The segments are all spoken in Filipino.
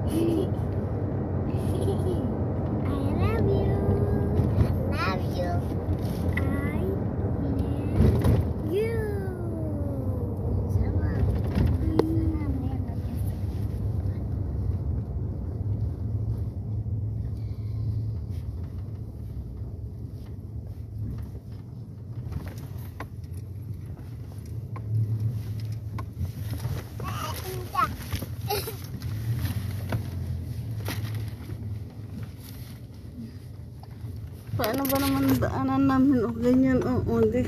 love you. Love you. I love you. Sama. Paano ba naman daanan namin o ganyan o hindi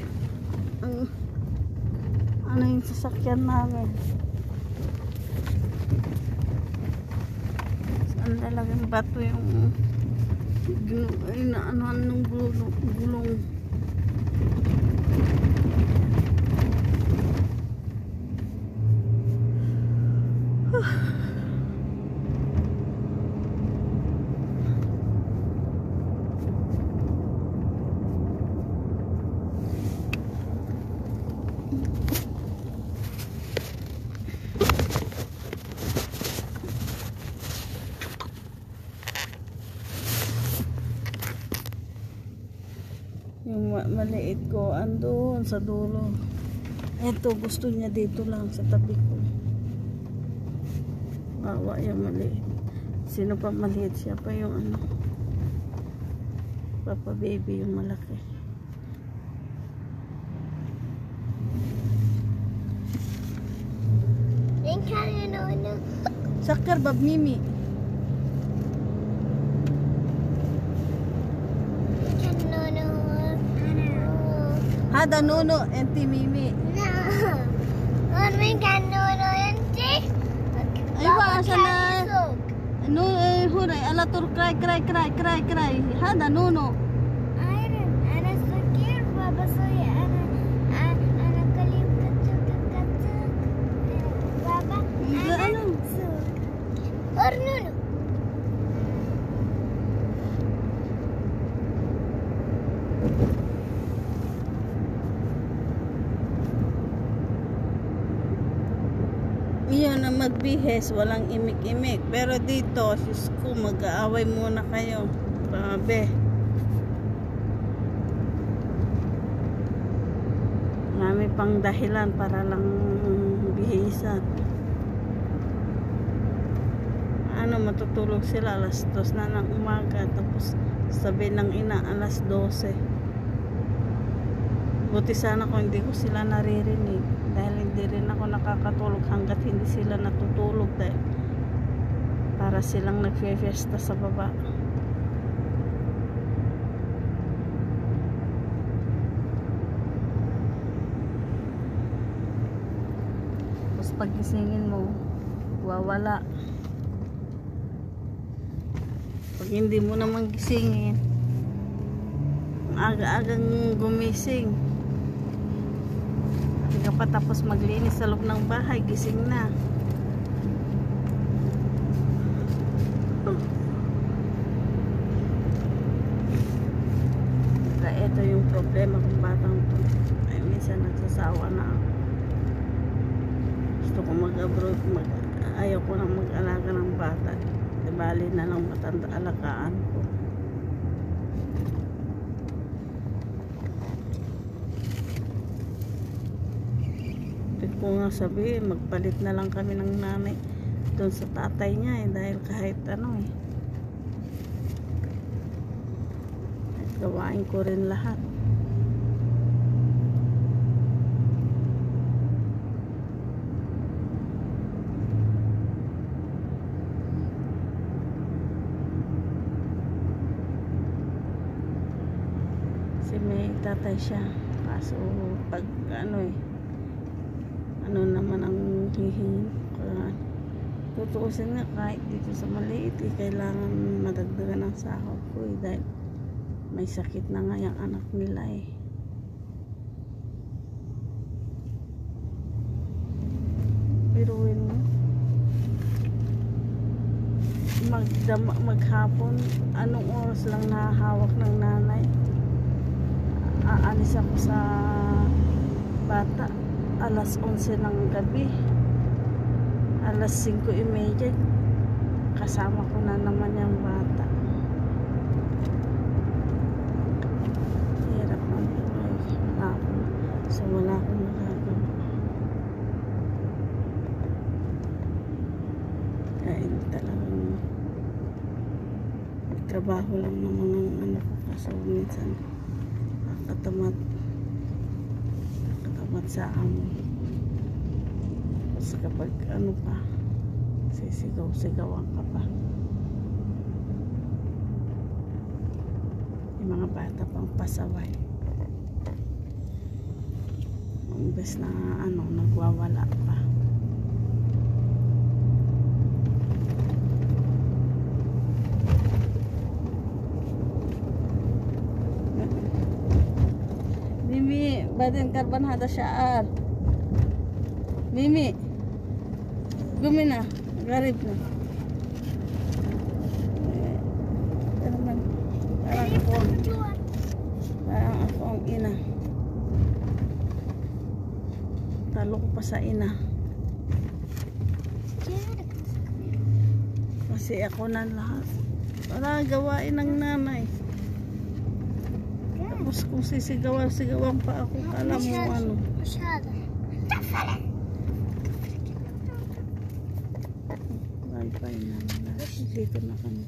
ang ano yung sasakyan namin, saan talagang bato yung inaanuhan ng gulong. Yung maliit ko andun sa dulo. Ito gusto niya dito lang sa tabi ko. Wawa yung maliit. Sino pa maliit, siya pa yung ano, Papa Baby yung malaki. Sakar bab Mimi. Hada Nono enti Mimi. No. Mami kan Nono enti. Aywa asana. No huray ala tur cry. Hada Nono. Ana sakir baba soy ana kalim kacau. Baba ana sok. Or Nono. Iyon na magbihes, walang imik-imik. Pero dito, sus ko, mag-aaway muna kayo. Grabe. Marami pang dahilan para lang bihisan. Ano, matutulog sila alas 2 na ng umaga. Tapos sabi ng ina, alas 12. Buti sana kung hindi ko sila naririnig. Dahil hindi rin ako nakakatulog hanggat hindi sila natutulog. Dahil para silang nagfe-fiesta sa baba. Tapos pagisingin mo, wawala. Pag hindi mo naman gisingin, aga-agang gumising. Hindi ka pa tapos maglinis sa loob ng bahay, gising na. Kaya ito yung problema kung batang to. Ay minsan nagsasawa na ako. Gusto ko mag-abroad, ayaw ko na mag-alaga ng bata. Bali na lang matanda alagaan ko. Pwede ko nga sabihin, magpalit na lang kami ng nanay doon sa tatay niya dahil kahit ano kahit gawain ko rin lahat. May tatay siya, kaso pag ano naman ang hihingi tutuusin nga kahit dito sa maliit kailangan madagdagan ng sahod ko dahil may sakit na nga yung anak nila piruin mo maghapon anong oras lang nahahawak ng nanay, aalis ako sa bata alas 11 ng gabi, alas 5:30 kasama ko na naman yung bata. Hirap ng buhay. So wala akong magagawa. Kaya talagang trabaho lang naman ang ano ko. Kaso minsan nakatamad sa amo. Kasi kapag ano pa, sisigaw-sigawan ka pa. Yung mga bata pang pasaway. Imbes na ano, nagwawala pa. Mimi, batin karban hada sya'ar. Mimi, gumina, garib na. Parang ako ang ina. Talo ko pa sa ina. Kasi ako na lahat. Para gawain ng nanay. Tapos kung sisigawan pa ako, kala mo ano. Bye-bye na. Dito na kami.